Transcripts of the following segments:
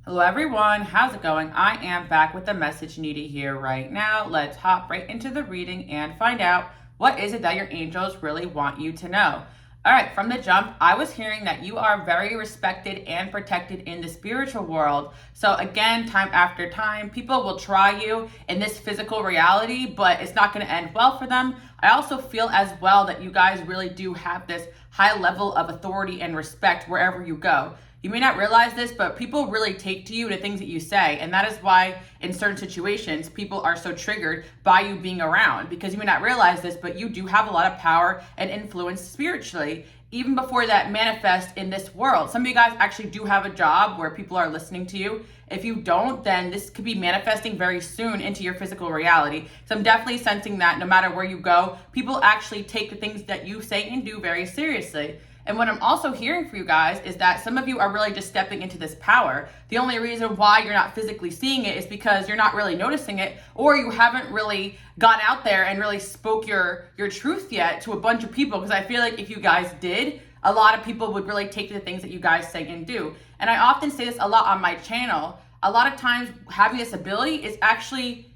Hello everyone, how's it going? I am back with the message needed here right now. Let's hop right into the reading and find out what is it that your angels really want you to know. All right, from the jump, I was hearing that you are very respected and protected in the spiritual world. So again, time after time, people will try you in this physical reality, but it's not going to end well for them. I also feel as well that you guys really do have this high level of authority and respect wherever you go. You may not realize this, but people really take to you the things that you say. And that is why in certain situations, people are so triggered by you being around, because you may not realize this, but you do have a lot of power and influence spiritually, even before that manifests in this world. Some of you guys actually do have a job where people are listening to you. If you don't, then this could be manifesting very soon into your physical reality. So I'm definitely sensing that no matter where you go, people actually take the things that you say and do very seriously. And what I'm also hearing for you guys is that some of you are really just stepping into this power. The only reason why you're not physically seeing it is because you're not really noticing it, or you haven't really gone out there and really spoke your truth yet to a bunch of people. Because I feel like if you guys did, a lot of people would really take to the things that you guys say and do. And I often say this a lot on my channel. A lot of times having this ability is actually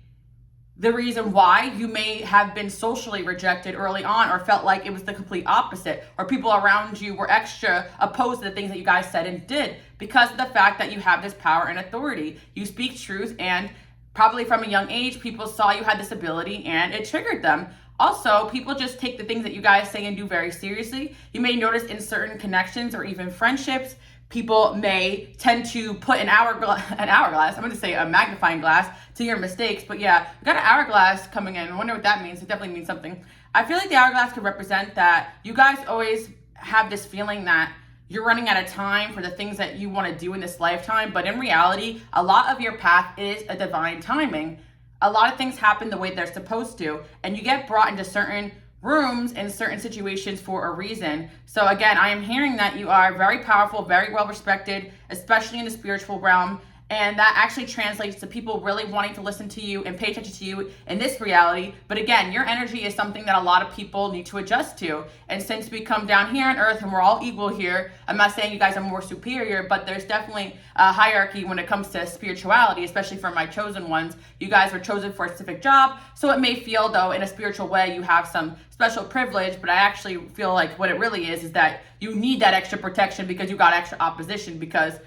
the reason why you may have been socially rejected early on, or felt like it was the complete opposite, or people around you were extra opposed to the things that you guys said and did, because of the fact that you have this power and authority. You speak truth, and probably from a young age, people saw you had this ability and it triggered them. Also, people just take the things that you guys say and do very seriously. You may notice in certain connections or even friendships, people may tend to put an hourglass, I'm going to say a magnifying glass to your mistakes. But yeah, we got an hourglass coming in. I wonder what that means. It definitely means something. I feel like the hourglass could represent that you guys always have this feeling that you're running out of time for the things that you want to do in this lifetime. But in reality, a lot of your path is a divine timing. A lot of things happen the way they're supposed to, and you get brought into certain rooms in certain situations for a reason. So again, I am hearing that you are very powerful, very well respected, especially in the spiritual realm. And that actually translates to people really wanting to listen to you and pay attention to you in this reality. But again, your energy is something that a lot of people need to adjust to. And since we come down here on earth and we're all equal here, I'm not saying you guys are more superior, but there's definitely a hierarchy when it comes to spirituality, especially for my chosen ones. You guys were chosen for a specific job. So it may feel though in a spiritual way you have some special privilege, but I actually feel like what it really is that you need that extra protection because you got extra opposition, because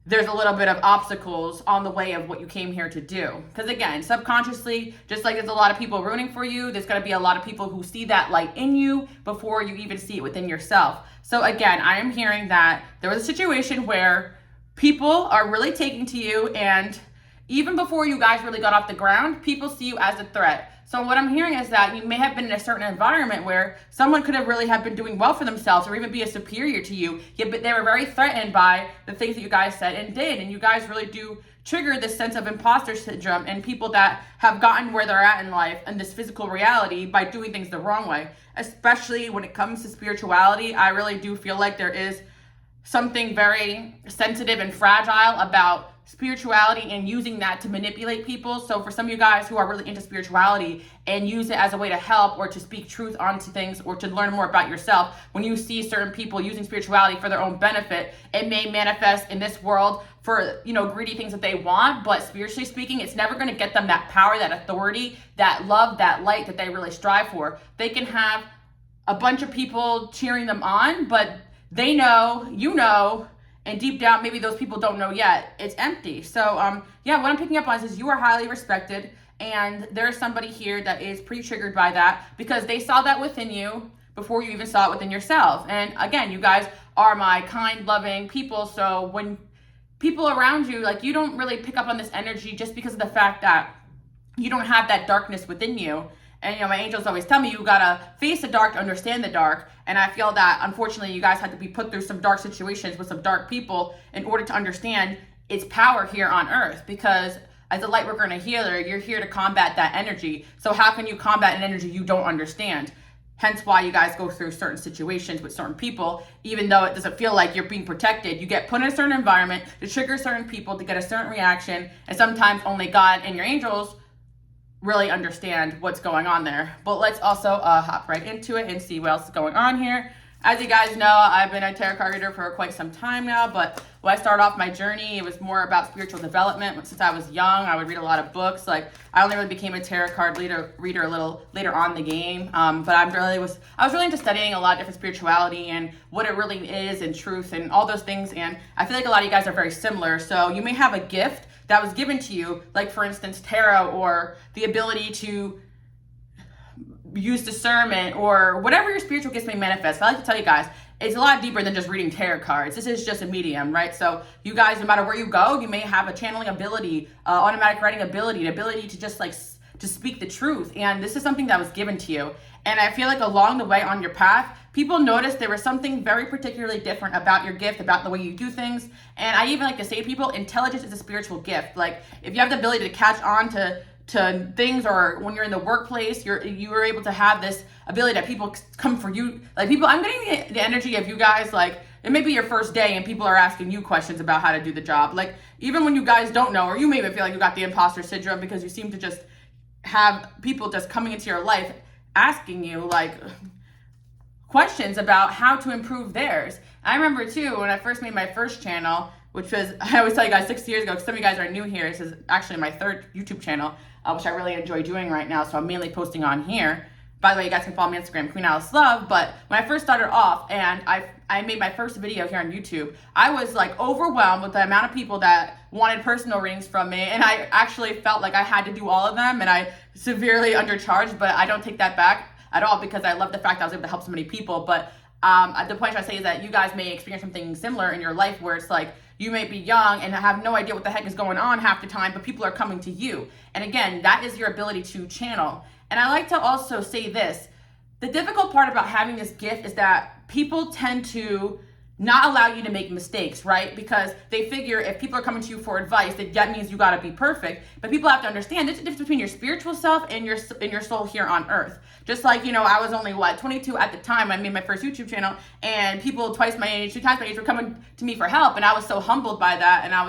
there's a little bit of obstacles on the way of what you came here to do. Because again, subconsciously, just like there's a lot of people rooting for you, there's going to be a lot of people who see that light in you before you even see it within yourself. So again, I am hearing that there was a situation where people are really taking to you, and even before you guys really got off the ground, people see you as a threat. So what I'm hearing is that you may have been in a certain environment where someone could have really have been doing well for themselves or even be a superior to you, yet but they were very threatened by the things that you guys said and did. And you guys really do trigger this sense of imposter syndrome in people that have gotten where they're at in life and this physical reality by doing things the wrong way. Especially when it comes to spirituality, I really do feel like there is something very sensitive and fragile about spirituality and using that to manipulate people. So for some of you guys who are really into spirituality and use it as a way to help or to speak truth onto things or to learn more about yourself, when you see certain people using spirituality for their own benefit, it may manifest in this world for, greedy things that they want. But spiritually speaking, it's never going to get them that power, that authority, that love, that light that they really strive for. They can have a bunch of people cheering them on, but they know, and deep down, maybe those people don't know yet, it's empty. So what I'm picking up on is you are highly respected, and there's somebody here that is pretty triggered by that because they saw that within you before you even saw it within yourself. And again, you guys are my kind, loving people. So when people around you, like, you don't really pick up on this energy just because of the fact that you don't have that darkness within you. And my angels always tell me you gotta face the dark to understand the dark. And I feel that unfortunately you guys had to be put through some dark situations with some dark people in order to understand its power here on earth. Because as a light worker and a healer, you're here to combat that energy. So how can you combat an energy you don't understand? Hence why you guys go through certain situations with certain people, even though it doesn't feel like you're being protected. You get put in a certain environment to trigger certain people to get a certain reaction. And sometimes only God and your angels really understand what's going on there. But let's also hop right into it and see what else is going on here. As you guys know, I've been a tarot card reader for quite some time now, but when I started off my journey, it was more about spiritual development. Since I was young, I would read a lot of books. Like, I only really became a tarot card reader a little later on in the game. But I was really into studying a lot of different spirituality and what it really is and truth and all those things. And I feel like a lot of you guys are very similar. So you may have a gift that was given to you, like for instance, tarot, or the ability to use discernment, or whatever your spiritual gifts may manifest. I like to tell you guys, it's a lot deeper than just reading tarot cards. This is just a medium, right? So you guys, no matter where you go, you may have a channeling ability, automatic writing ability, an ability to just like to speak the truth. And this is something that was given to you. And I feel like along the way on your path, people noticed there was something very particularly different about your gift, about the way you do things. And I even like to say to people, intelligence is a spiritual gift. Like, if you have the ability to catch on to things, or when you're in the workplace, you are able to have this ability that people come for you. Like, people, I'm getting the energy of you guys, like, it may be your first day and people are asking you questions about how to do the job. Like, even when you guys don't know, or you may even feel like you got the imposter syndrome because you seem to just have people just coming into your life asking you like questions about how to improve theirs. I remember too, when I first made my first channel, which was, I always tell you guys, 6 years ago, because some of you guys are new here. This is actually my third YouTube channel, which I really enjoy doing right now. So I'm mainly posting on here. By the way, you guys can follow me on Instagram, Queen Alice Love. But when I first started off and I made my first video here on YouTube, I was like overwhelmed with the amount of people that wanted personal readings from me. And I actually felt like I had to do all of them, and I severely undercharged, but I don't take that back at all, because I love the fact that I was able to help so many people. But the point I say is that you guys may experience something similar in your life, where it's like, you may be young and have no idea what the heck is going on half the time, but people are coming to you. And again, that is your ability to channel. And I like to also say this, the difficult part about having this gift is that people tend to not allow you to make mistakes, right? Because they figure if people are coming to you for advice, that means you gotta be perfect. But people have to understand there's a difference between your spiritual self and your soul here on earth. Just like, you know, I was only 22 at the time when I made my first YouTube channel, and people twice my age, 2 times my age were coming to me for help, and I was so humbled by that, and I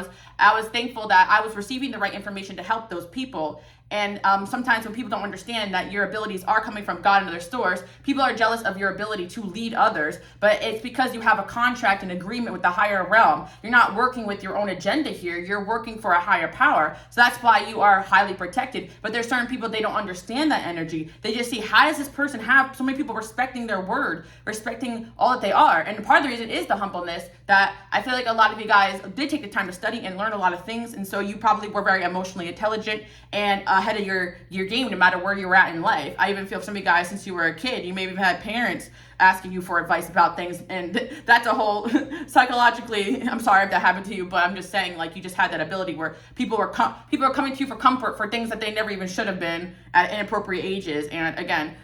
was thankful that I was receiving the right information to help those people. And sometimes when people don't understand that your abilities are coming from God and other source, people are jealous of your ability to lead others, but it's because you have a contract and agreement with the higher realm. You're not working with your own agenda here, you're working for a higher power. So that's why you are highly protected. But there's certain people, they don't understand that energy. They just see, how does this person have so many people respecting their word, respecting all that they are? And part of the reason is the humbleness, that I feel like a lot of you guys did take the time to study and learn a lot of things, and so you probably were very emotionally intelligent and ahead of your game, no matter where you were at in life. I even feel some of you guys, since you were a kid, you maybe have had parents asking you for advice about things, and that's a whole psychologically, I'm sorry if that happened to you, but I'm just saying, like, you just had that ability where people are coming to you for comfort for things that they never even should have been at inappropriate ages. And again,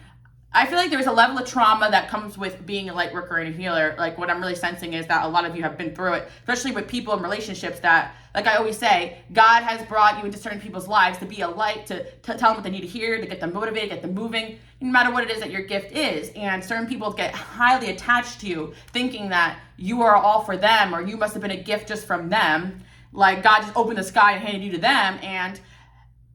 I feel like there's a level of trauma that comes with being a light worker and a healer. Like, what I'm really sensing is that a lot of you have been through it, especially with people in relationships that, like I always say, God has brought you into certain people's lives to be a light, to tell them what they need to hear, to get them motivated, get them moving, no matter what it is that your gift is. And certain people get highly attached to you, thinking that you are all for them, or you must have been a gift just from them. Like, God just opened the sky and handed you to them. And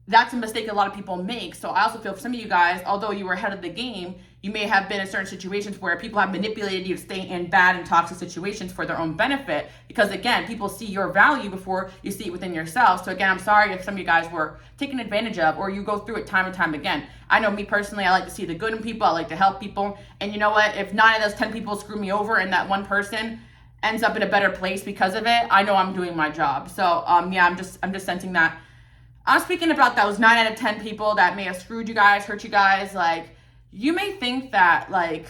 that's a mistake a lot of people make. So I also feel for some of you guys, although you were ahead of the game, you may have been in certain situations where people have manipulated you to stay in bad and toxic situations for their own benefit. Because again, people see your value before you see it within yourself. So again, I'm sorry if some of you guys were taken advantage of, or you go through it time and time again. I know me personally, I like to see the good in people. I like to help people. And you know what? If 9 of those 10 people screw me over and that one person ends up in a better place because of it, I know I'm doing my job. So yeah, I'm just sensing that. I'm speaking about those 9 out of 10 people that may have screwed you guys, hurt you guys. Like, you may think that, like,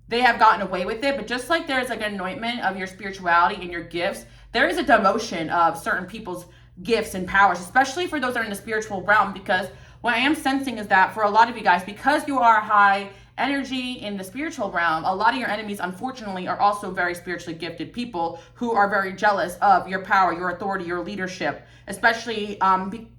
they have gotten away with it, but just like there's like an anointment of your spirituality and your gifts, there is a demotion of certain people's gifts and powers, especially for those that are in the spiritual realm. Because what I am sensing is that for a lot of you guys, because you are high energy in the spiritual realm, a lot of your enemies, unfortunately, are also very spiritually gifted people who are very jealous of your power, your authority, your leadership, especially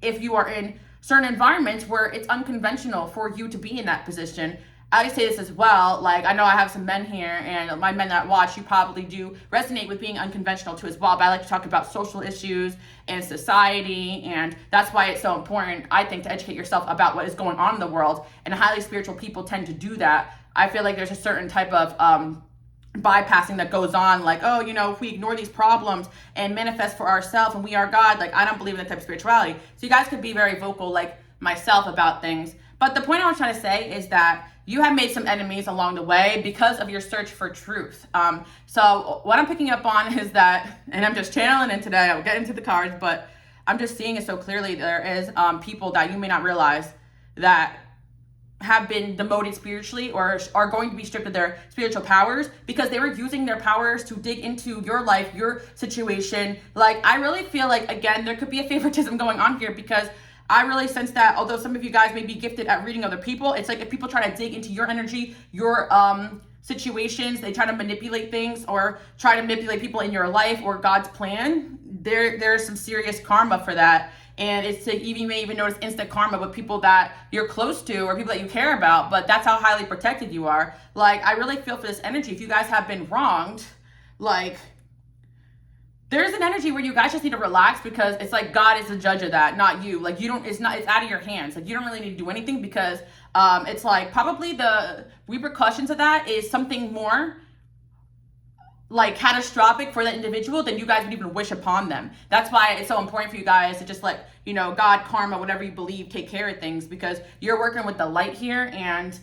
if you are in certain environments where it's unconventional for you to be in that position. I say this as well, like, I know I have some men here, and my men that watch, you probably do resonate with being unconventional too as well, but I like to talk about social issues and society, and that's why it's so important, I think, to educate yourself about what is going on in the world, and highly spiritual people tend to do that I feel like there's a certain type of bypassing that goes on, like, oh, if we ignore these problems and manifest for ourselves and we are God, like, I don't believe in that type of spirituality. So you guys could be very vocal like myself about things. But the point I was trying to say is that you have made some enemies along the way because of your search for truth. So what I'm picking up on is that, and I'm just channeling in today, I'll get into the cards, but I'm just seeing it so clearly. There is people that you may not realize that have been demoted spiritually or are going to be stripped of their spiritual powers because they were using their powers to dig into your life, your situation. Like, I really feel like, again, there could be a favoritism going on here, because I really sense that although some of you guys may be gifted at reading other people, it's like if people try to dig into your energy, your situations, they try to manipulate things or try to manipulate people in your life or God's plan, there's some serious karma for that. And it's like, you may even notice instant karma with people that you're close to or people that you care about, but that's how highly protected you are. Like, I really feel for this energy. If you guys have been wronged, like, there's an energy where you guys just need to relax, because it's like God is the judge of that, not you. Like, it's out of your hands. Like, you don't really need to do anything, because it's like probably the repercussions of that is something more like catastrophic for that individual than you guys would even wish upon them. That's why it's so important for you guys to just let, God, karma, whatever you believe, take care of things, because you're working with the light here, and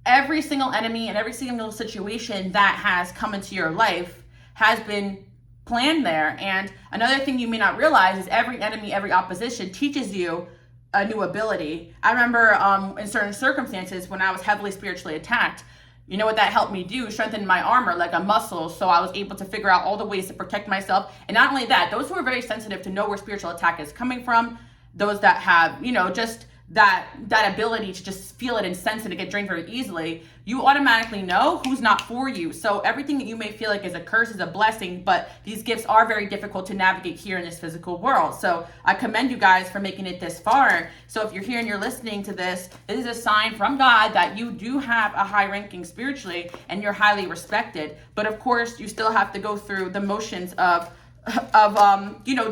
every single enemy and every single situation that has come into your life has been planned there. And another thing you may not realize is every enemy, every opposition teaches you a new ability. I remember in certain circumstances when I was heavily spiritually attacked, you know what that helped me do? Strengthen my armor like a muscle. So I was able to figure out all the ways to protect myself. And not only that, those who are very sensitive to know where spiritual attack is coming from, those that have, just that ability to just feel it and sense it and get drained very easily, you automatically know who's not for you. So everything that you may feel like is a curse is a blessing, but these gifts are very difficult to navigate here in this physical world. So I commend you guys for making it this far. So if you're here and you're listening to this, this is a sign from God that you do have a high ranking spiritually and you're highly respected. But of course, you still have to go through the motions of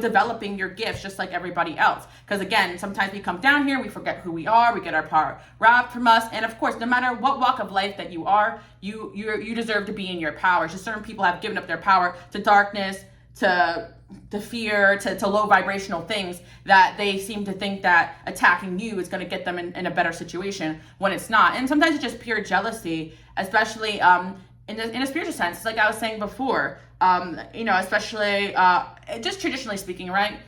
developing your gifts just like everybody else. Because again, sometimes we come down here, we forget who we are, we get our power robbed from us. And of course, no matter what walk of life that you are, you deserve to be in your power. Just certain people have given up their power to darkness, to fear, to low vibrational things, that they seem to think that attacking you is going to get them in a better situation when it's not. And sometimes it's just pure jealousy, especially in a spiritual sense. It's like I was saying before, especially just traditionally speaking, right?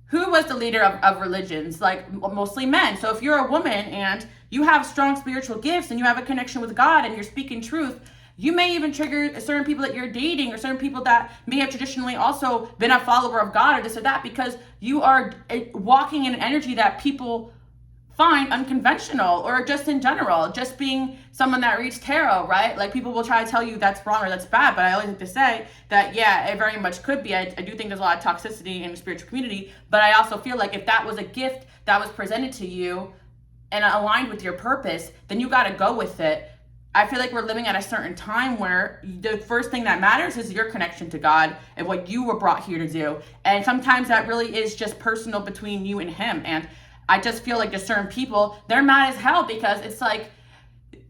Who was the leader of religions? Like, mostly men. So if you're a woman and you have strong spiritual gifts and you have a connection with God and you're speaking truth, you may even trigger certain people that you're dating or certain people that may have traditionally also been a follower of God or this or that, because you are walking in an energy that people find unconventional, or just in general, just being someone that reads tarot, right? Like, people will try to tell you that's wrong or that's bad, but I always like to say that, yeah, it very much could be. I do think there's a lot of toxicity in the spiritual community, but I also feel like if that was a gift that was presented to you and aligned with your purpose, then you got to go with it. I feel like we're living at a certain time where the first thing that matters is your connection to God and what you were brought here to do. And sometimes that really is just personal between you and him. And I just feel like there's certain people, they're mad as hell, because it's like,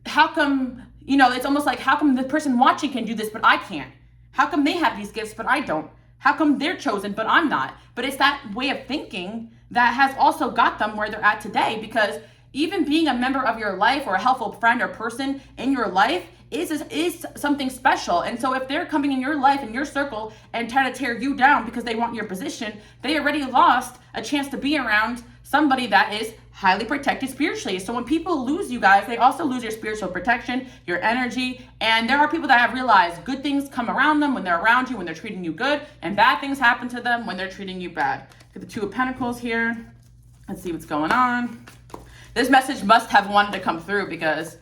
how come, it's almost like, how come the person watching can do this, but I can't? How come they have these gifts, but I don't? How come they're chosen, but I'm not? But it's that way of thinking that has also got them where they're at today, because even being a member of your life or a helpful friend or person in your life is something special. And so if they're coming in your life, in your circle, and trying to tear you down because they want your position, they already lost a chance to be around somebody that is highly protected spiritually. So when people lose you guys, they also lose your spiritual protection, your energy. And there are people that have realized good things come around them when they're around you, when they're treating you good, and bad things happen to them when they're treating you bad. Get the Two of Pentacles here. Let's see what's going on. This message must have wanted to come through, because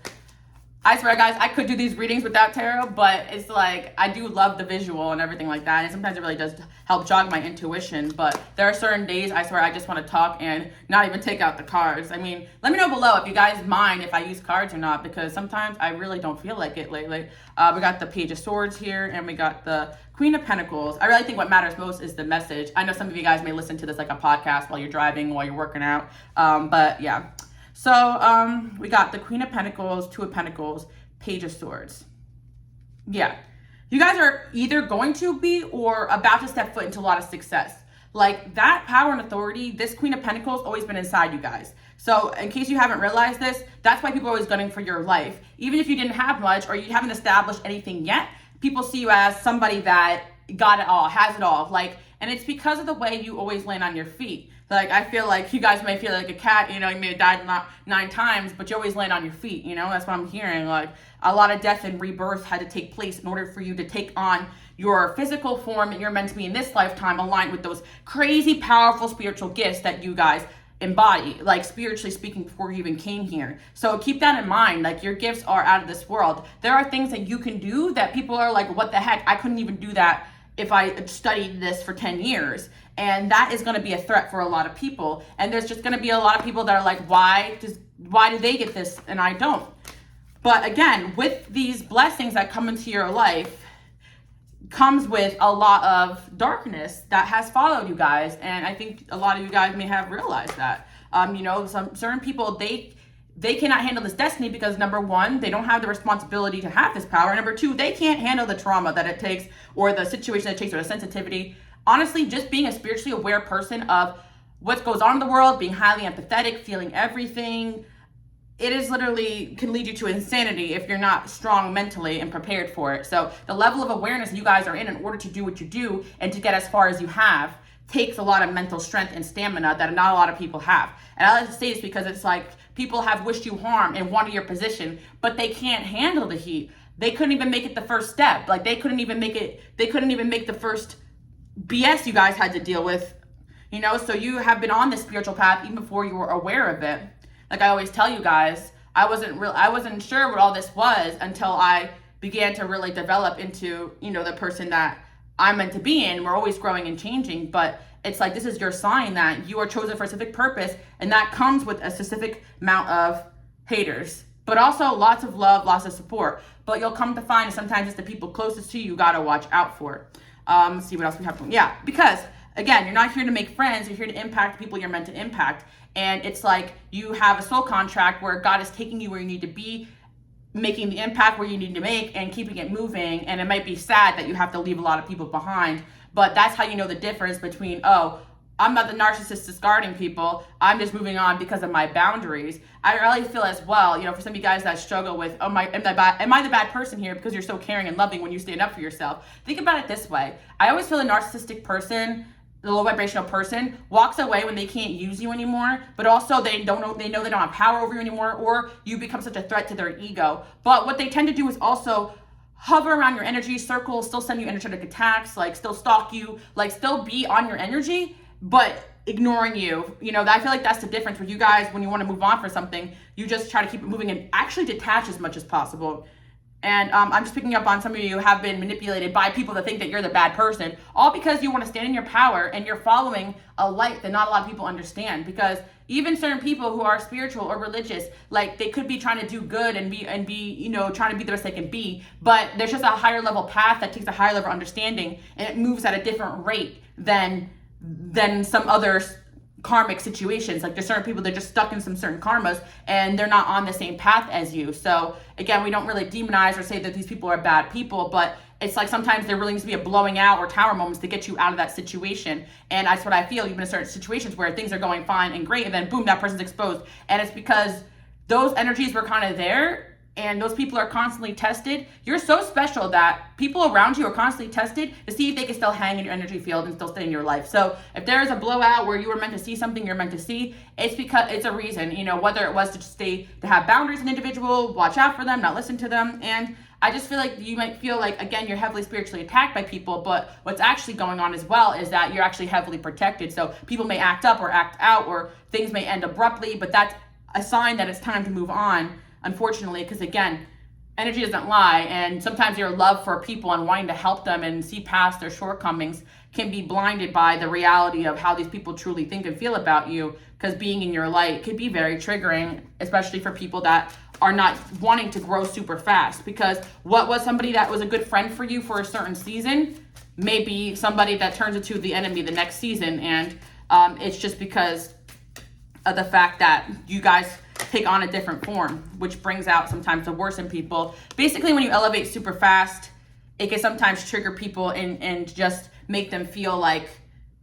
I swear, guys, I could do these readings without tarot, but it's like, I do love the visual and everything like that. And sometimes it really does help jog my intuition. But there are certain days, I swear, I just want to talk and not even take out the cards. I mean, let me know below if you guys mind if I use cards or not, because sometimes I really don't feel like it lately. We got the Page of Swords here, and we got the Queen of Pentacles. I really think what matters most is the message. I know some of you guys may listen to this like a podcast while you're driving, while you're working out. But yeah. So we got the Queen of Pentacles, Two of Pentacles, Page of Swords. Yeah. You guys are either going to be or about to step foot into a lot of success. Like that power and authority, this Queen of Pentacles always been inside you guys. So in case you haven't realized this, that's why people are always gunning for your life. Even if you didn't have much or you haven't established anything yet, people see you as somebody that got it all, has it all. Like, and it's because of the way you always land on your feet. Like, I feel like you guys may feel like a cat, you know, you may have died 9 times, but you always land on your feet, you know? That's what I'm hearing. Like, a lot of death and rebirth had to take place in order for you to take on your physical form that you're meant to be in this lifetime, aligned with those crazy, powerful spiritual gifts that you guys embody, like spiritually speaking, before you even came here. So keep that in mind. Like, your gifts are out of this world. There are things that you can do that people are like, what the heck? I couldn't even do that if I studied this for 10 years. And that is going to be a threat for a lot of people. And there's just going to be a lot of people that are like, why do they get this and I don't? But again, with these blessings that come into your life comes with a lot of darkness that has followed you guys. And I think a lot of you guys may have realized that. You know, some certain people, they cannot handle this destiny because, number one, they don't have the responsibility to have this power. Number two, they can't handle the trauma that it takes or the situation that it takes or the sensitivity. Honestly, just being a spiritually aware person of what goes on in the world, being highly empathetic, feeling everything, it is literally can lead you to insanity if you're not strong mentally and prepared for it. So the level of awareness you guys are in order to do what you do and to get as far as you have takes a lot of mental strength and stamina that not a lot of people have. And I like to say this because it's like people have wished you harm and wanted your position, but they can't handle the heat. They couldn't even make it the first step. Like they couldn't even make the first BS you guys had to deal with, you know? So you have been on this spiritual path even before you were aware of it. Like I always tell you guys, I wasn't sure what all this was until I began to really develop into, you know, the person that I'm meant to be in. We're always growing and changing, but it's like, this is your sign that you are chosen for a specific purpose. And that comes with a specific amount of haters, but also lots of love, lots of support. But you'll come to find sometimes it's the people closest to you gotta watch out for. Let's see what else we have. Yeah, because again, you're not here to make friends. You're here to impact the people you're meant to impact. And it's like you have a soul contract where God is taking you where you need to be, making the impact where you need to make and keeping it moving. And it might be sad that you have to leave a lot of people behind, but that's how you know the difference between, oh, I'm not the narcissist discarding people. I'm just moving on because of my boundaries. I really feel as well, you know, for some of you guys that struggle with, oh my, am I the bad person here because you're so caring and loving when you stand up for yourself? Think about it this way. I always feel a narcissistic person, the low vibrational person, walks away when they can't use you anymore, but also they know they don't have power over you anymore, or you become such a threat to their ego. But what they tend to do is also hover around your energy circle, still send you energetic attacks, like still stalk you, like still be on your energy, but ignoring you. You know, I feel like that's the difference with you guys. When you want to move on for something, you just try to keep it moving and actually detach as much as possible. And I'm just picking up on some of you have been manipulated by people that think that you're the bad person, all because you want to stand in your power and you're following a light that not a lot of people understand. Because even certain people who are spiritual or religious, like they could be trying to do good and be, you know, trying to be the best they can be, but there's just a higher level path that takes a higher level understanding and it moves at a different rate than some other karmic situations. Like there's certain people, they're just stuck in some certain karmas and they're not on the same path as you. So again, we don't really demonize or say that these people are bad people, but it's like sometimes there really needs to be a blowing out or tower moments to get you out of that situation. And that's what I feel, even in certain situations where things are going fine and great, and then boom, that person's exposed. And it's because those energies were kind of there and those people are constantly tested. You're so special that people around you are constantly tested to see if they can still hang in your energy field and still stay in your life. So if there is a blowout where you were meant to see something you're meant to see, it's because it's a reason, you know, whether it was to stay, to have boundaries in an individual, watch out for them, not listen to them. And I just feel like you might feel like, again, you're heavily spiritually attacked by people, but what's actually going on as well is that you're actually heavily protected. So people may act up or act out, or things may end abruptly, but that's a sign that it's time to move on. Unfortunately, because again, energy doesn't lie, and sometimes your love for people and wanting to help them and see past their shortcomings can be blinded by the reality of how these people truly think and feel about you, because being in your light could be very triggering, especially for people that are not wanting to grow super fast. Because what was somebody that was a good friend for you for a certain season may be somebody that turns into the enemy the next season, and it's just because of the fact that you guys take on a different form, which brings out sometimes the worst in people. Basically, when you elevate super fast, it can sometimes trigger people and just make them feel like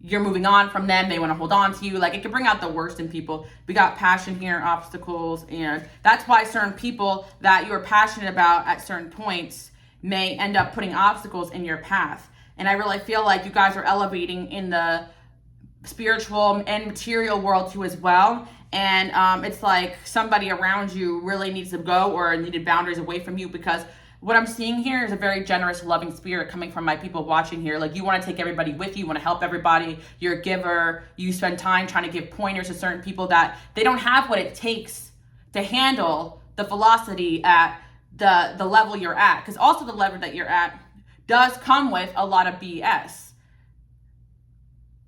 you're moving on from them. They want to hold on to you. Like, it can bring out the worst in people. We got passion here, obstacles, and that's why certain people that you're passionate about at certain points may end up putting obstacles in your path. And I really feel like you guys are elevating in the spiritual and material world too as well. And it's like somebody around you really needs to go or needed boundaries away from you, because what I'm seeing here is a very generous, loving spirit coming from my people watching here. Like, you want to take everybody with you, you want to help everybody, you're a giver, you spend time trying to give pointers to certain people that they don't have what it takes to handle the velocity at the level you're at. Because also the level that you're at does come with a lot of BS.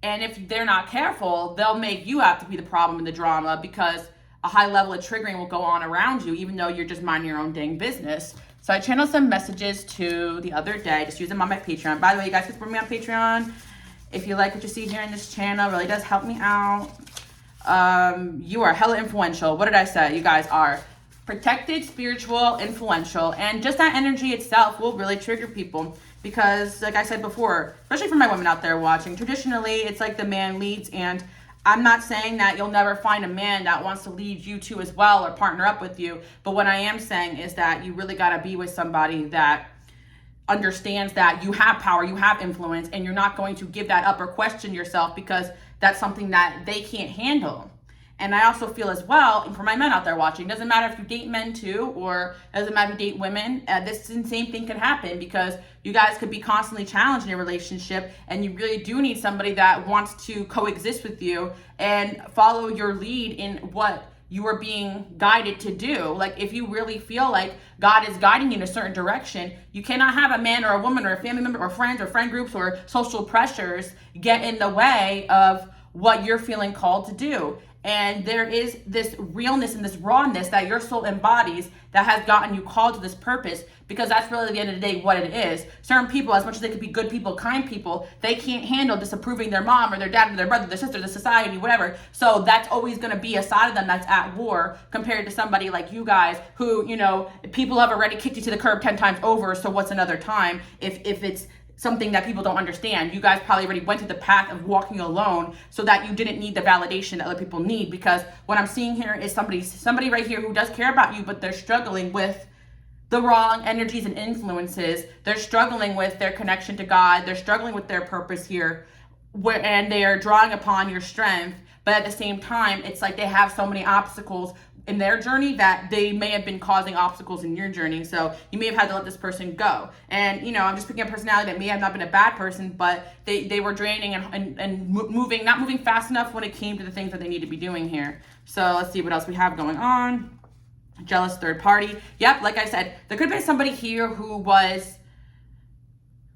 And if they're not careful, they'll make you out to be the problem in the drama, because a high level of triggering will go on around you, even though you're just minding your own dang business. So I channeled some messages to the other day. Just use them on my Patreon. By the way, you guys can support me on Patreon. If you like what you see here in this channel, it really does help me out. You are hella influential. What did I say? You guys are protected, spiritual, influential. And just that energy itself will really trigger people. Because, like I said before, especially for my women out there watching, traditionally, it's like the man leads. And I'm not saying that you'll never find a man that wants to lead you too as well or partner up with you. But what I am saying is that you really got to be with somebody that understands that you have power, you have influence, and you're not going to give that up or question yourself because that's something that they can't handle. And I also feel as well, and for my men out there watching, doesn't matter if you date men too, or it doesn't matter if you date women, this same thing could happen, because you guys could be constantly challenged in a relationship, and you really do need somebody that wants to coexist with you and follow your lead in what you are being guided to do. Like, if you really feel like God is guiding you in a certain direction, you cannot have a man or a woman or a family member or friends or friend groups or social pressures get in the way of what you're feeling called to do. And there is this realness and this rawness that your soul embodies that has gotten you called to this purpose, because that's really, at the end of the day, what it is. Certain people, as much as they could be good people, kind people, they can't handle disapproving their mom or their dad or their brother, their sister, the society, whatever. So that's always going to be a side of them that's at war, compared to somebody like you guys who, you know, people have already kicked you to the curb 10 times over. So what's another time if it's something that people don't understand? You guys probably already went through the path of walking alone so that you didn't need the validation that other people need. Because what I'm seeing here is somebody right here who does care about you, but they're struggling with the wrong energies and influences. They're struggling with their connection to God. They're struggling with their purpose here, and they are drawing upon your strength. But at the same time, it's like they have so many obstacles in their journey that they may have been causing obstacles in your journey. So you may have had to let this person go. And, you know, I'm just picking a personality that may have not been a bad person, but they were draining and not moving fast enough when it came to the things that they need to be doing here. So let's see what else we have going on. Jealous third party. Yep, like I said, there could have been somebody here who was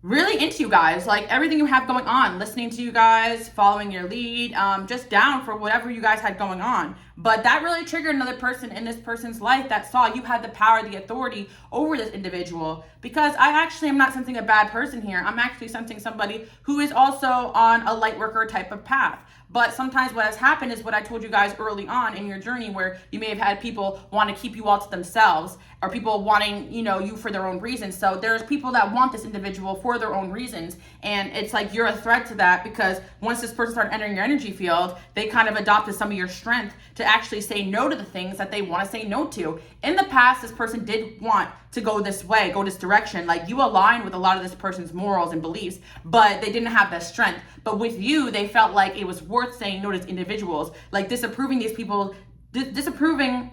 really into you guys, like everything you have going on, listening to you guys, following your lead, just down for whatever you guys had going on. But that really triggered another person in this person's life that saw you had the power, the authority over this individual. Because I actually am not sensing a bad person here. I'm actually sensing somebody who is also on a light worker type of path. But sometimes what has happened is what I told you guys early on in your journey, where you may have had people want to keep you all to themselves, or people wanting, you know, you for their own reasons. So there's people that want this individual for their own reasons. And it's like you're a threat to that, because once this person started entering your energy field, they kind of adopted some of your strength to actually say no to the things that they want to say no to. In the past, this person did want to go this way, go this direction. Like, you align with a lot of this person's morals and beliefs, but they didn't have that strength. But with you, they felt like it was worth saying no to individuals. Like, disapproving these people, disapproving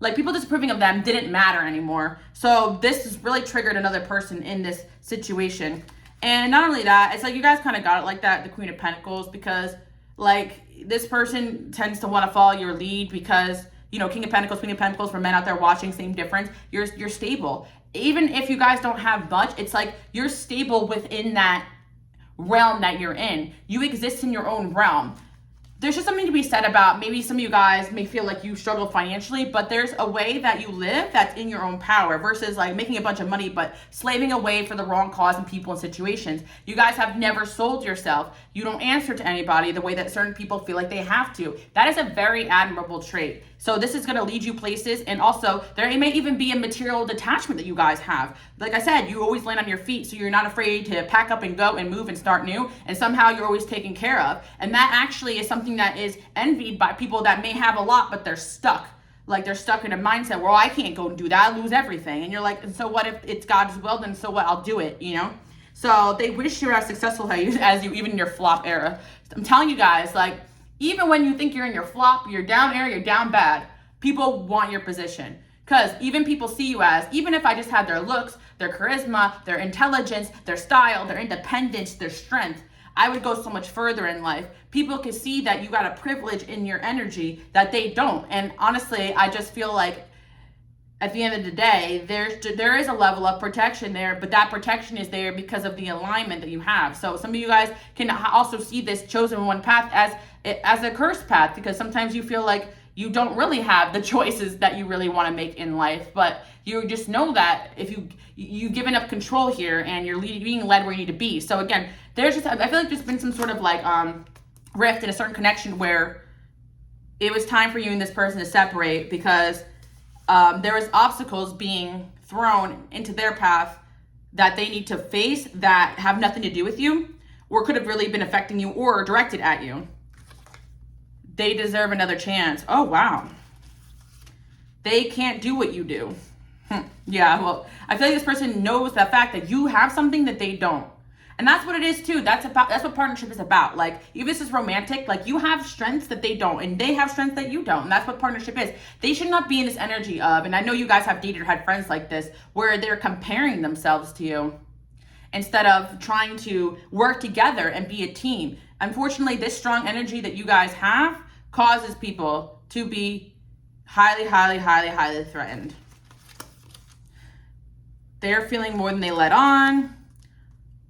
of them didn't matter anymore. So this has really triggered another person in this situation. And not only that, it's like you guys kind of got it like that, the Queen of Pentacles, because like this person tends to want to follow your lead because, you know, King of Pentacles, Queen of Pentacles, for men out there watching, same difference. You're stable. Even if you guys don't have much, it's like you're stable within that realm that you're in. You exist in your own realm. there's just something to be said about, maybe some of you guys may feel like you struggle financially, but there's a way that you live that's in your own power versus like making a bunch of money but slaving away for the wrong cause and people and situations. You guys have never sold yourself. You don't answer to anybody the way that certain people feel like they have to. That is a very admirable trait. So this is going to lead you places, and also there may even be a material detachment that you guys have. Like I said, you always land on your feet, so you're not afraid to pack up and go and move and start new, and somehow you're always taken care of. And that actually is something that is envied by people that may have a lot, but they're stuck. Like they're stuck in a mindset, well, I can't go and do that, I lose everything. And you're like, so what if it's God's will, then so what, I'll do it, you know? So they wish you were as successful as you, even in your flop era. I'm telling you guys, like, even when you think you're in your flop, you're down era, you're down bad, people want your position. Because even people see you as, even if I just had their looks, their charisma, their intelligence, their style, their independence, their strength, I would go so much further in life. People can see that you got a privilege in your energy that they don't. And honestly, I just feel like at the end of the day, there is a level of protection there, but that protection is there because of the alignment that you have. So some of you guys can also see this chosen one path as a cursed path, because sometimes you feel like you don't really have the choices that you really want to make in life, but you just know that if you given up control here and you're being led where you need to be. So again, I feel like there's been some sort of like rift in a certain connection where it was time for you and this person to separate because there was obstacles being thrown into their path that they need to face that have nothing to do with you, or could have really been affecting you or directed at you. They deserve another chance. Oh, wow. They can't do what you do. Yeah, well, I feel like this person knows the fact that you have something that they don't. And that's what it is too. That's what partnership is about. Like, if this is romantic, like you have strengths that they don't, and they have strengths that you don't. And that's what partnership is. They should not be in this energy of, and I know you guys have dated or had friends like this, where they're comparing themselves to you instead of trying to work together and be a team. Unfortunately, this strong energy that you guys have causes people to be highly, highly, highly, highly threatened. They're feeling more than they let on.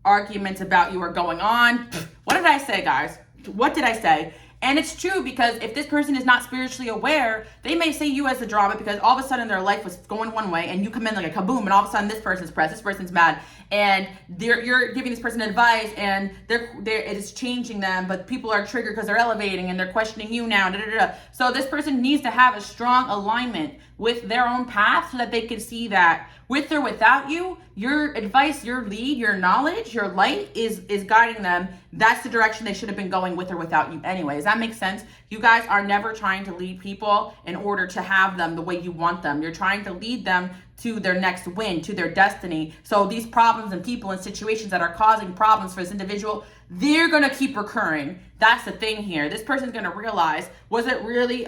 Arguments about you are going on. What did I say, guys? What did I say? And it's true, because if this person is not spiritually aware, they may say you as the drama because all of a sudden their life was going one way and you come in like a kaboom, and all of a sudden this person's pressed, this person's mad, and you're giving this person advice and it is changing them, but people are triggered because they're elevating and they're questioning you now. So this person needs to have a strong alignment with their own path so that they can see that with or without you, your advice, your lead, your knowledge, your light is guiding them. That's the direction they should have been going with or without you anyway. Does that make sense? You guys are never trying to lead people in order to have them the way you want them. You're trying to lead them to their next win, to their destiny. So these problems and people and situations that are causing problems for this individual, they're gonna keep recurring. That's the thing here. This person's gonna realize, was it really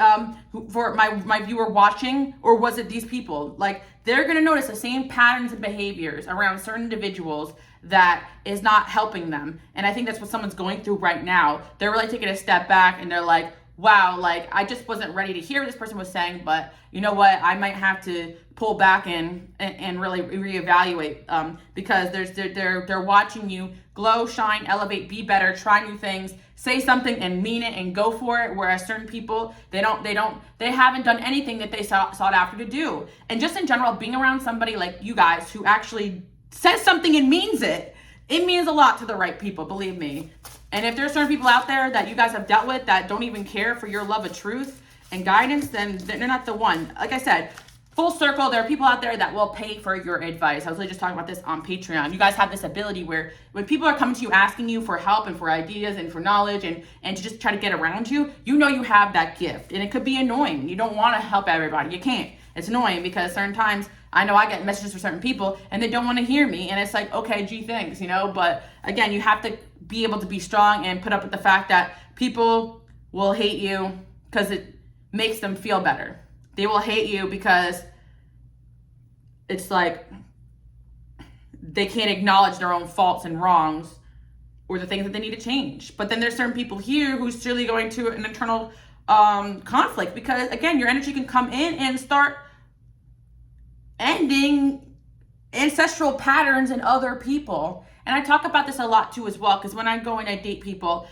for my viewer watching, or was it these people? Like, they're gonna notice the same patterns and behaviors around certain individuals that is not helping them. And I think that's what someone's going through right now. They're really taking a step back and they're like, wow, like I just wasn't ready to hear what this person was saying, but you know what? I might have to pull back and really reevaluate because they're watching you glow, shine, elevate, be better, try new things, say something and mean it and go for it. Whereas certain people, they haven't done anything that they sought after to do. And just in general, being around somebody like you guys who actually says something and means it, it means a lot to the right people, believe me. And if there's certain people out there that you guys have dealt with that don't even care for your love of truth and guidance, then they're not the one. Like I said, full circle, there are people out there that will pay for your advice. I was really just talking about this on Patreon. You guys have this ability where when people are coming to you asking you for help and for ideas and for knowledge and to just try to get around you, you know you have that gift. And it could be annoying. You don't want to help everybody. You can't. It's annoying because certain times I know I get messages from certain people and they don't want to hear me. And it's like, okay, gee, thanks, you know. But again, you have to be able to be strong and put up with the fact that people will hate you because it makes them feel better. They will hate you because it's like they can't acknowledge their own faults and wrongs or the things that they need to change. But then there's certain people here who's really going to an internal conflict because, again, your energy can come in and start ending ancestral patterns in other people. And I talk about this a lot too as well, because when I go and I date people,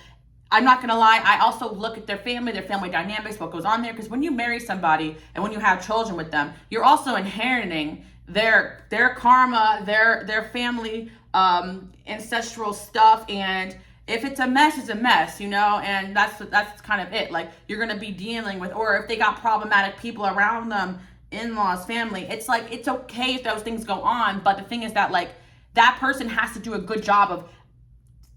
I'm not gonna lie, I also look at their family dynamics, what goes on there. Because when you marry somebody and when you have children with them, you're also inheriting their karma, their family ancestral stuff. And if it's a mess, it's a mess, you know. And that's kind of it. Like, you're gonna be dealing with, or if they got problematic people around them, in-laws, family, it's like, it's okay if those things go on. But the thing is that, like, that person has to do a good job of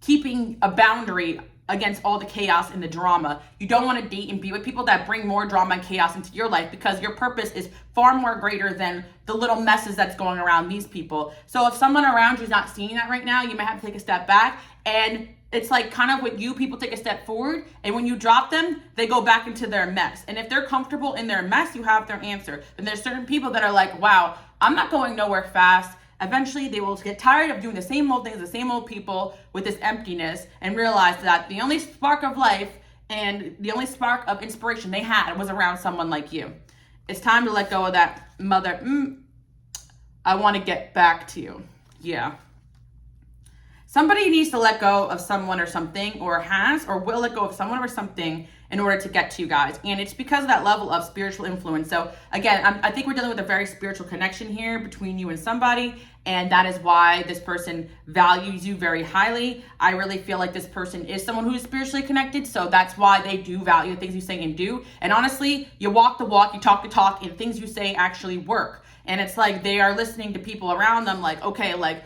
keeping a boundary against all the chaos and the drama. You don't want to date and be with people that bring more drama and chaos into your life, because your purpose is far more greater than the little messes that's going around these people. So if someone around you is not seeing that right now, you might have to take a step back. And it's like kind of with you, people take a step forward, and when you drop them, they go back into their mess. And if they're comfortable in their mess, you have their answer. And there's certain people that are like, wow, I'm not going nowhere fast. Eventually, they will get tired of doing the same old things, the same old people with this emptiness, and realize that the only spark of life and the only spark of inspiration they had was around someone like you. It's time to let go of that mother. I want to get back to you. Yeah. Somebody needs to let go of someone or something, or has, or will let go of someone or something in order to get to you guys. And it's because of that level of spiritual influence. So again, I think we're dealing with a very spiritual connection here between you and somebody. And that is why this person values you very highly. I really feel like this person is someone who is spiritually connected. So that's why they do value the things you say and do. And honestly, you walk the walk, you talk the talk, and things you say actually work. And it's like they are listening to people around them like, okay, like,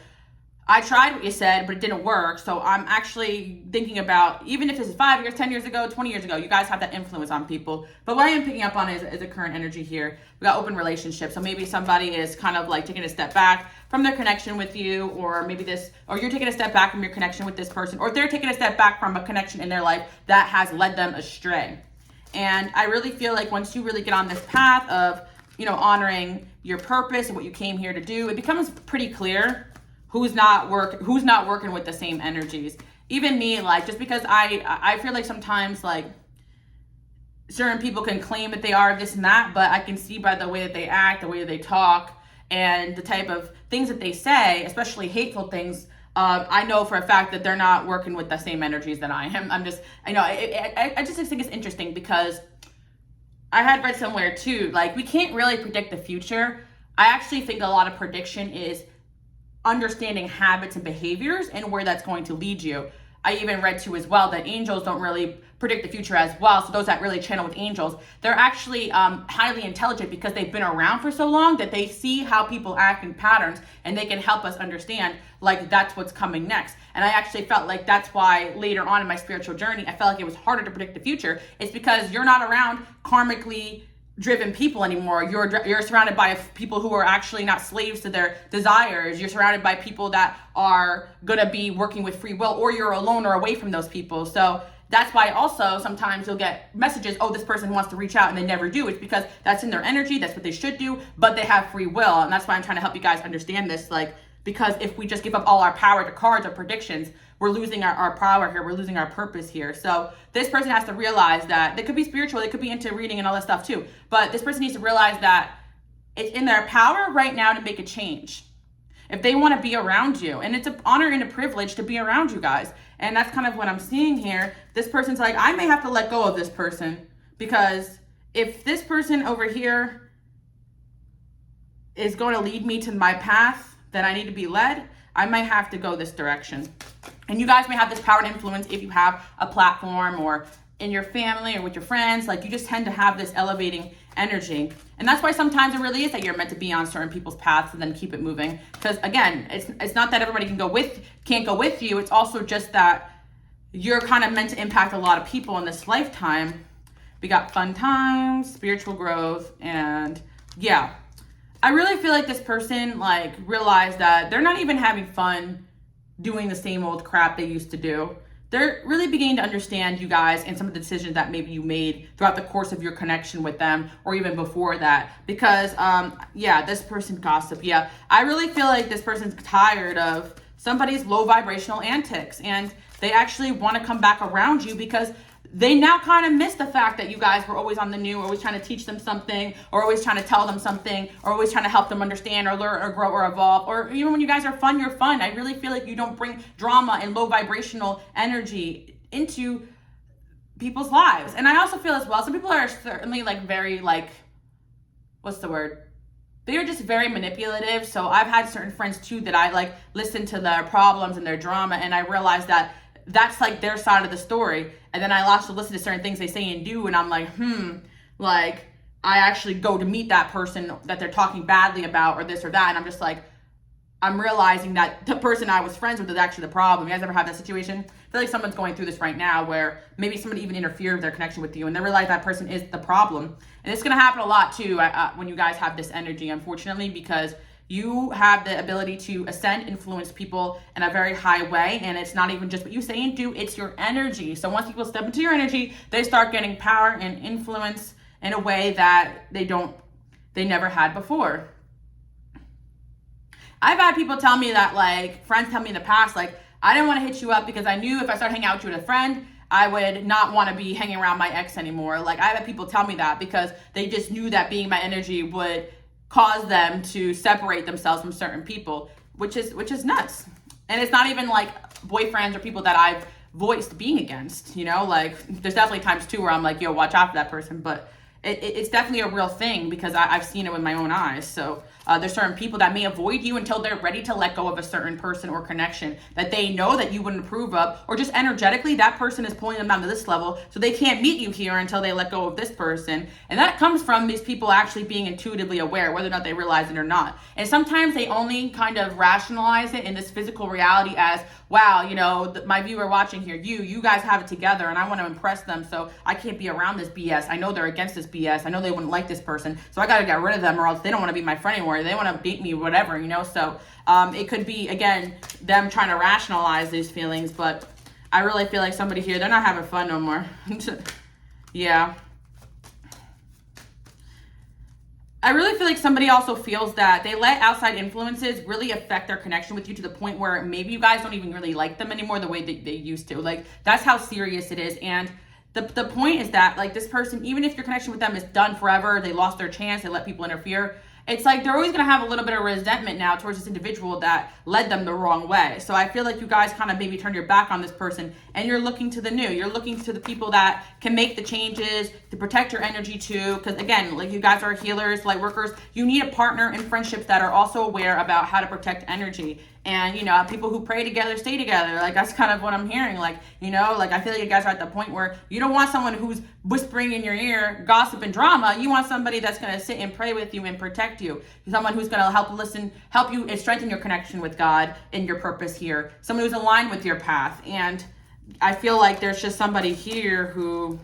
I tried what you said, but it didn't work. So I'm actually thinking about, even if this is 5 years, 10 years ago, 20 years ago, you guys have that influence on people. But what I am picking up on is a current energy here. We got open relationships. So maybe somebody is kind of like taking a step back from their connection with you, or maybe or you're taking a step back from your connection with this person, or they're taking a step back from a connection in their life that has led them astray. And I really feel like once you really get on this path of, you know, honoring your purpose and what you came here to do, it becomes pretty clear who's not working with the same energies. Even me, like, just because I feel like sometimes, like, certain people can claim that they are this and that, but I can see by the way that they act, the way that they talk, and the type of things that they say, especially hateful things, I know for a fact that they're not working with the same energies that I am. I just think it's interesting, because I had read somewhere too, like, we can't really predict the future. I actually think a lot of prediction is understanding habits and behaviors and where that's going to lead you. I even read too as well that angels don't really predict the future as well. So those that really channel with angels, they're actually highly intelligent, because they've been around for so long that they see how people act in patterns, and they can help us understand, like, that's what's coming next. And I actually felt like that's why later on in my spiritual journey, I felt like it was harder to predict the future. It's because you're not around karmically driven people anymore. You're surrounded by people who are actually not slaves to their desires. You're surrounded by people that are gonna be working with free will, or you're alone or away from those people. So that's why also sometimes you'll get messages, oh, this person wants to reach out, and they never do. It's because that's in their energy, that's what they should do, but they have free will. And that's why I'm trying to help you guys understand this, like, because if we just give up all our power to cards or predictions, we're losing our power here. We're losing our purpose here. So this person has to realize that they could be spiritual. They could be into reading and all that stuff too. But this person needs to realize that it's in their power right now to make a change. If they want to be around you, and it's an honor and a privilege to be around you guys. And that's kind of what I'm seeing here. This person's like, I may have to let go of this person, because if this person over here is going to lead me to my path that I need to be led, I might have to go this direction. And you guys may have this power and influence if you have a platform, or in your family, or with your friends. Like, you just tend to have this elevating energy. And that's why sometimes it really is that you're meant to be on certain people's paths and then keep it moving. Because again, it's not that everybody can't go with you. It's also just that you're kind of meant to impact a lot of people in this lifetime. We got fun times, spiritual growth, and yeah. I really feel like this person, like, realized that they're not even having fun doing the same old crap they used to do. They're really beginning to understand you guys and some of the decisions that maybe you made throughout the course of your connection with them, or even before that. Because, this person gossip. Yeah, I really feel like this person's tired of somebody's low vibrational antics, and they actually want to come back around you, because they now kind of miss the fact that you guys were always on the new, always trying to teach them something, or always trying to tell them something, or always trying to help them understand or learn or grow or evolve. Or even when you guys are fun, you're fun. I really feel like you don't bring drama and low vibrational energy into people's lives. And I also feel as well, some people are certainly like very like, what's the word? They're just very manipulative. So I've had certain friends too that I like listen to their problems and their drama, and I realized that that's like their side of the story. And then I also listen to certain things they say and do, and I'm like, like I actually go to meet that person that they're talking badly about or this or that, and I'm just like, I'm realizing that the person I was friends with is actually the problem. You guys ever have that situation? I feel like someone's going through this right now where maybe somebody even interfered with their connection with you and they realize that person is the problem. And it's going to happen a lot too when you guys have this energy, unfortunately, because you have the ability to ascend, influence people in a very high way. And it's not even just what you say and do, it's your energy. So once people step into your energy, they start getting power and influence in a way that they never had before. I've had people tell me that, like, friends tell me in the past, like, I didn't want to hit you up because I knew if I started hanging out with you with a friend, I would not want to be hanging around my ex anymore. Like, I've had people tell me that because they just knew that being my energy would cause them to separate themselves from certain people, which is nuts. And it's not even like boyfriends or people that I've voiced being against, you know? Like, there's definitely times too where I'm like, yo, watch out for that person. But it's definitely a real thing because I've seen it with my own eyes. So there's certain people that may avoid you until they're ready to let go of a certain person or connection that they know that you wouldn't approve of, or just energetically that person is pulling them down to this level, so they can't meet you here until they let go of this person. And that comes from these people actually being intuitively aware, whether or not they realize it or not. And sometimes they only kind of rationalize it in this physical reality as, wow, you know, my viewer watching here, you guys have it together and I want to impress them, so I can't be around this BS. I know they're against this BS. I know they wouldn't like this person, so I got to get rid of them or else they don't want to be my friend anymore. They want to beat me, whatever, you know? So it could be, again, them trying to rationalize these feelings, but I really feel like somebody here, they're not having fun no more. Yeah. I really feel like somebody also feels that they let outside influences really affect their connection with you to the point where maybe you guys don't even really like them anymore the way that they used to. Like, that's how serious it is. And the point is that, like, this person, even if your connection with them is done forever, they lost their chance, they let people interfere, it's like they're always going to have a little bit of resentment now towards this individual that led them the wrong way. So I feel like you guys kind of maybe turned your back on this person and you're looking to the new. You're looking to the people that can make the changes, to protect your energy too. Because again, like, you guys are healers, light workers. You need a partner in friendships that are also aware about how to protect energy. And, you know, people who pray together, stay together. Like, that's kind of what I'm hearing. Like, you know, like, I feel like you guys are at the point where you don't want someone who's whispering in your ear, gossip and drama. You want somebody that's going to sit and pray with you and protect you. Someone who's going to help you and strengthen your connection with God and your purpose here. Someone who's aligned with your path. And I feel like there's just somebody here who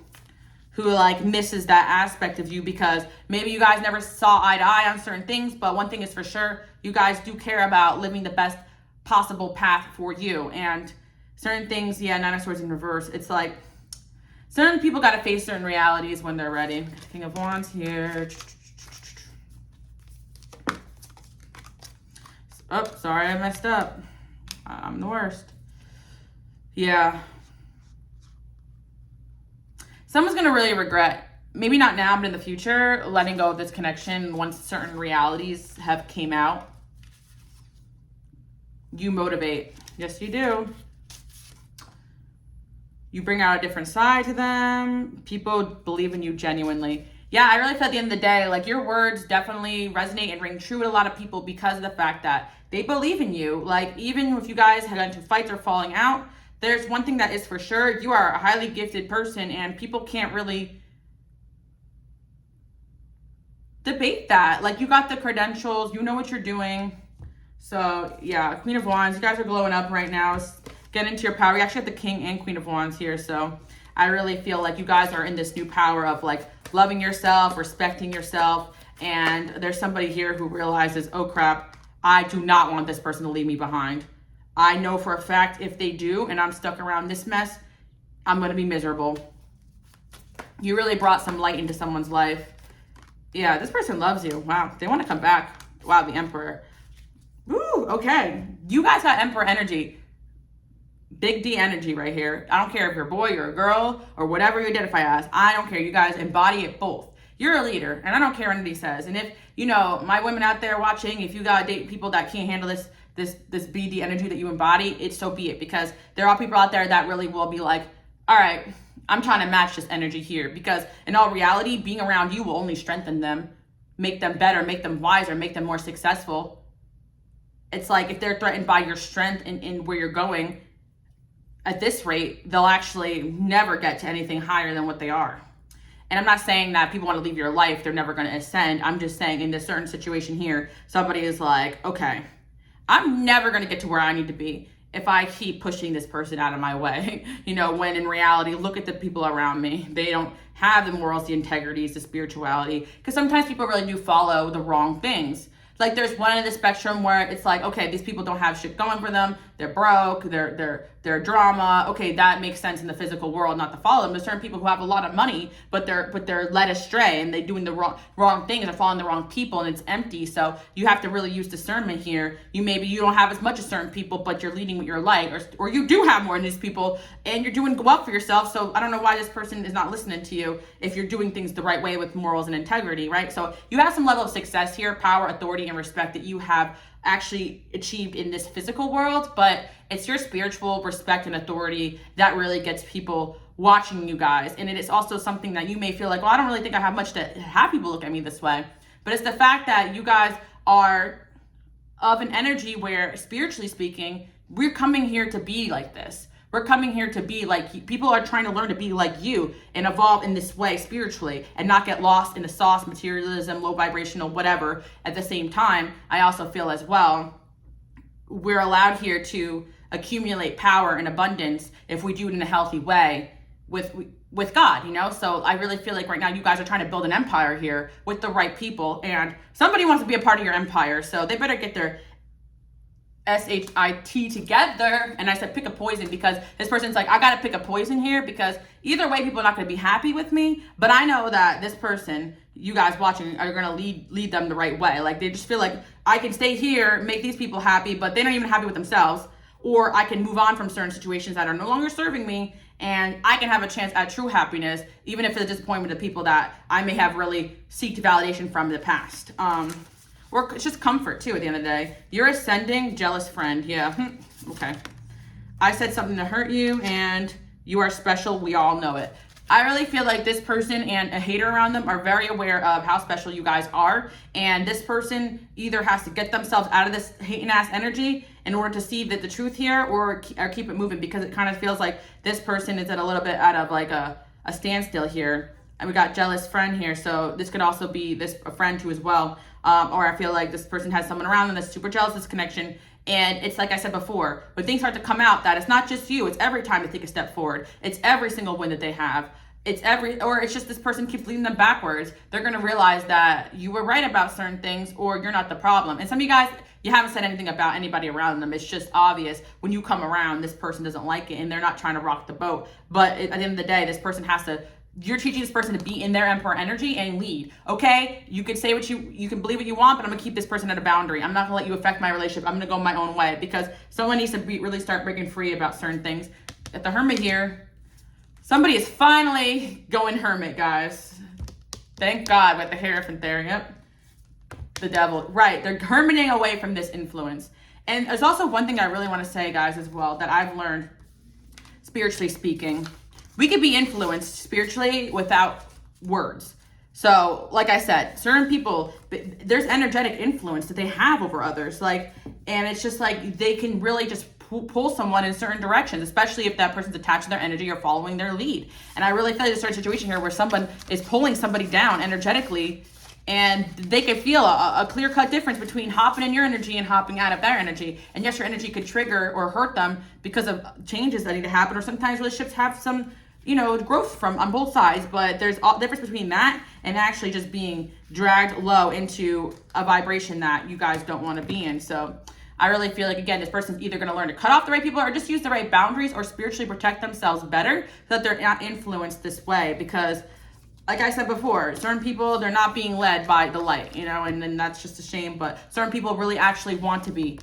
like misses that aspect of you because maybe you guys never saw eye to eye on certain things. But one thing is for sure, you guys do care about living the best possible path for you. And certain things, yeah, Nine of Swords in reverse, it's like certain people got to face certain realities when they're ready. King of Wands here. Oh, sorry, I messed up. I'm the worst. Yeah. Someone's going to really regret, maybe not now, but in the future, letting go of this connection once certain realities have came out. You motivate. Yes, you do. You bring out a different side to them. People believe in you genuinely. Yeah, I really feel at the end of the day, like, your words definitely resonate and ring true with a lot of people because of the fact that they believe in you. Like, even if you guys had into fights or falling out, there's one thing that is for sure. You are a highly gifted person and people can't really debate that. Like, you got the credentials, you know what you're doing. So yeah, Queen of Wands, you guys are glowing up right now. Get into your power. You actually have the King and Queen of Wands here. So I really feel like you guys are in this new power of, like, loving yourself, respecting yourself. And there's somebody here who realizes, oh crap, I do not want this person to leave me behind. I know for a fact if they do and I'm stuck around this mess, I'm going to be miserable. You really brought some light into someone's life. Yeah, this person loves you. Wow, they want to come back. Wow, the Emperor. Ooh, okay. You guys got Emperor energy. Big D energy right here. I don't care if you're a boy or a girl or whatever you identify as. I don't care. You guys embody it both. You're a leader, and I don't care what anybody says. And if, you know, my women out there watching, if you gotta date people that can't handle this BD energy that you embody, it's so be it. Because there are people out there that really will be like, all right, I'm trying to match this energy here, because in all reality, being around you will only strengthen them, make them better, make them wiser, make them more successful. It's like if they're threatened by your strength and where you're going, at this rate, they'll actually never get to anything higher than what they are. And I'm not saying that people want to leave your life, they're never going to ascend. I'm just saying in this certain situation here, somebody is like, okay, I'm never going to get to where I need to be if I keep pushing this person out of my way. You know, when in reality, look at the people around me. They don't have the morals, the integrities, the spirituality. Because sometimes people really do follow the wrong things. Like there's one end of the spectrum where it's like, okay, these people don't have shit going for them. They're broke, they're drama. Okay, that makes sense in the physical world not to follow them. There's certain people who have a lot of money, but they're led astray and they're doing the wrong things. They're following the wrong people and it's empty. So you have to really use discernment here. You don't have as much as certain people, but you're leading with your light, or you do have more than these people and you're doing well for yourself. So I don't know why this person is not listening to you if you're doing things the right way with morals and integrity, right? So you have some level of success here, power, authority, and respect that you have actually achieved in this physical world, but it's your spiritual respect and authority that really gets people watching you guys. And it is also something that you may feel like, well, I don't really think I have much to have people look at me this way. But it's the fact that you guys are of an energy where, spiritually speaking, we're coming here to be like this. We're coming here to be like, people are trying to learn to be like you and evolve in this way spiritually and not get lost in the sauce, materialism, low vibrational, whatever. At the same time, I also feel as well, we're allowed here to accumulate power and abundance if we do it in a healthy way with God, you know? So I really feel like right now you guys are trying to build an empire here with the right people, and somebody wants to be a part of your empire, so they better get their SHIT together. And I said pick a poison because this person's like, I gotta pick a poison here because either way people are not gonna be happy with me, but I know that this person, you guys watching, are gonna lead them the right way. Like they just feel like I can stay here, make these people happy, but they're not even happy with themselves, or I can move on from certain situations that are no longer serving me and I can have a chance at true happiness, even if it's a disappointment to people that I may have really seeked validation from in the past. Or it's just comfort too at the end of the day. You're ascending, jealous friend. Yeah, okay. I said something to hurt you and you are special. We all know it. I really feel like this person and a hater around them are very aware of how special you guys are. And this person either has to get themselves out of this hating ass energy in order to see that the truth here, or keep it moving, because it kind of feels like this person is at a little bit out of like a standstill here. And we got jealous friend here. So this could also be a friend too as well. Or I feel like this person has someone around them that's super jealous of this connection. And it's like I said before, when things start to come out, that it's not just you, it's every time they take a step forward. It's every single win that they have. Or it's just this person keeps leading them backwards. They're going to realize that you were right about certain things, or you're not the problem. And some of you guys, you haven't said anything about anybody around them. It's just obvious when you come around, this person doesn't like it and they're not trying to rock the boat. But at the end of the day, this person has to, you're teaching this person to be in their emperor energy and lead. Okay, you can say you can believe what you want, but I'm gonna keep this person at a boundary. I'm not gonna let you affect my relationship. I'm gonna go my own way, because someone needs to really start breaking free about certain things. At the Hermit here, somebody is finally going hermit, guys. Thank God, with the Hierophant there. Yep, the devil. Right, they're hermiting away from this influence. And there's also one thing I really want to say, guys, as well, that I've learned, spiritually speaking. We could be influenced spiritually without words. So, like I said, certain people, there's energetic influence that they have over others. Like, and it's just like they can really just pull someone in certain directions, especially if that person's attached to their energy or following their lead. And I really feel like there's a certain situation here where someone is pulling somebody down energetically, and they can feel a clear-cut difference between hopping in your energy and hopping out of their energy. And yes, your energy could trigger or hurt them because of changes that need to happen, or sometimes relationships have some, growth from on both sides. But there's a difference between that and actually just being dragged low into a vibration that you guys don't want to be in. So I really feel like, again, this person's either going to learn to cut off the right people or just use the right boundaries, or spiritually protect themselves better so that they're not influenced this way. Because like I said before, certain people, they're not being led by the light, and then that's just a shame. But certain people really actually want to be,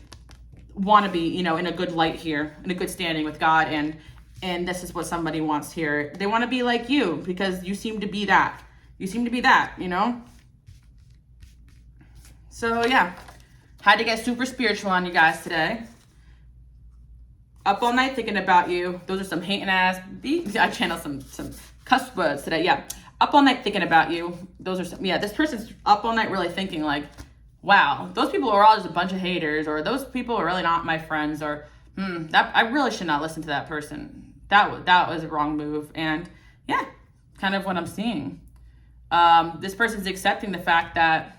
in a good light here, in a good standing with God. And this is what somebody wants here. They want to be like you because you seem to be that. You seem to be that, So yeah, had to get super spiritual on you guys today. Up all night thinking about you. Those are some hating ass. I channel some cuss words today. Yeah. Up all night thinking about you. Those are some, yeah, this person's up all night really thinking like, wow, those people are all just a bunch of haters, or those people are really not my friends, or that I really should not listen to that person. That was a wrong move. And yeah, kind of what I'm seeing. This person's accepting the fact that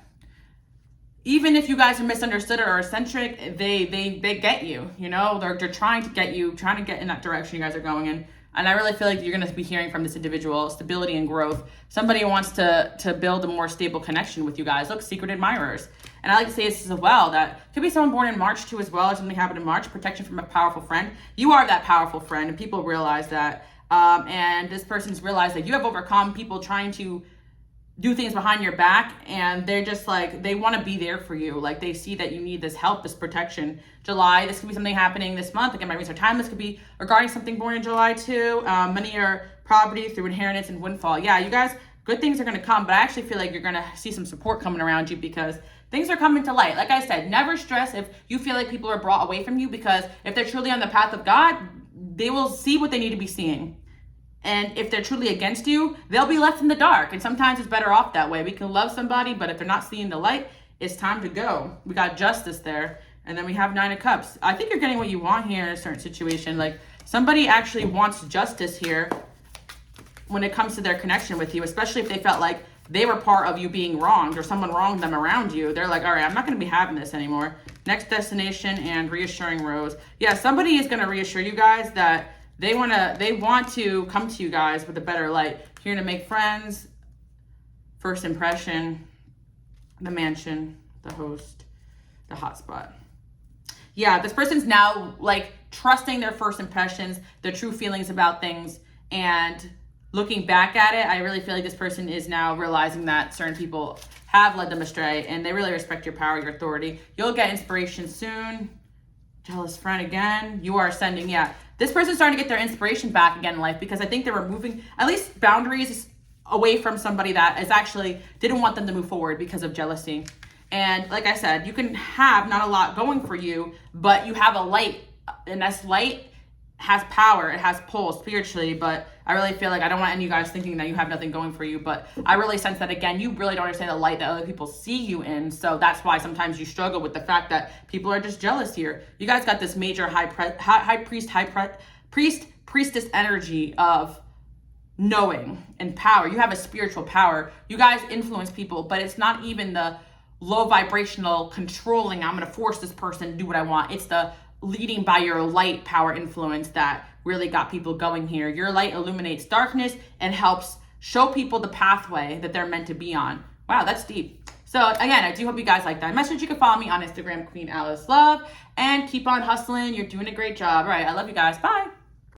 even if you guys are misunderstood or are eccentric, they get you, you know, they're trying to get you, trying to get in that direction you guys are going in. And I really feel like you're going to be hearing from this individual stability and growth. Somebody wants to build a more stable connection with you guys. Look, secret admirers. And I like to say this as well, that could be someone born in March too as well, or something happened in March. Protection from a powerful friend. You are that powerful friend, and people realize that. And this person's realized that you have overcome people trying to do things behind your back, and they're just like, they want to be there for you. Like, they see that you need this help, this protection. July, this could be something happening this month. Again, my reads are timeless. Could be regarding something born in July too. Money or property through inheritance and windfall. Yeah, you guys, good things are going to come, but I actually feel like you're going to see some support coming around you because things are coming to light. Like I said, never stress if you feel like people are brought away from you, because if they're truly on the path of God, they will see what they need to be seeing. And if they're truly against you, they'll be left in the dark. And sometimes it's better off that way. We can love somebody, but if they're not seeing the light, it's time to go. We got justice there. And then we have 9 of Cups. I think you're getting what you want here in a certain situation. Like, somebody actually wants justice here when it comes to their connection with you, especially if they felt like they were part of you being wronged or someone wronged them around you. They're like, all right, I'm not going to be having this anymore. Next destination and reassuring rose. Yeah, somebody is going to reassure you guys that they want to come to you guys with a better light. Here to make friends, first impression, the mansion, the host, the hotspot. Yeah, this person's now like trusting their first impressions, their true feelings about things, and looking back at it, I really feel like this person is now realizing that certain people have led them astray, and they really respect your power, your authority. You'll get inspiration soon. Jealous friend again. You are ascending. Yeah. This person's starting to get their inspiration back again in life, because I think they were moving at least boundaries away from somebody that is actually didn't want them to move forward because of jealousy. And like I said, you can have not a lot going for you, but you have a light, and this light has power. It has pull spiritually, but I really feel like I don't want any of you guys thinking that you have nothing going for you, but I really sense that, again, you really don't understand the light that other people see you in. So that's why sometimes you struggle with the fact that people are just jealous here. You guys got this major priestess energy of knowing and power. You have a spiritual power. You guys influence people, but it's not even the low vibrational controlling, I'm going to force this person to do what I want. It's the leading by your light power influence that really got people going here. Your light illuminates darkness and helps show people the pathway that they're meant to be on. Wow, that's deep. So again, I do hope you guys like that message. You can follow me on Instagram, Queen Alice Love, and keep on hustling. You're doing a great job. All right, I love you guys. Bye.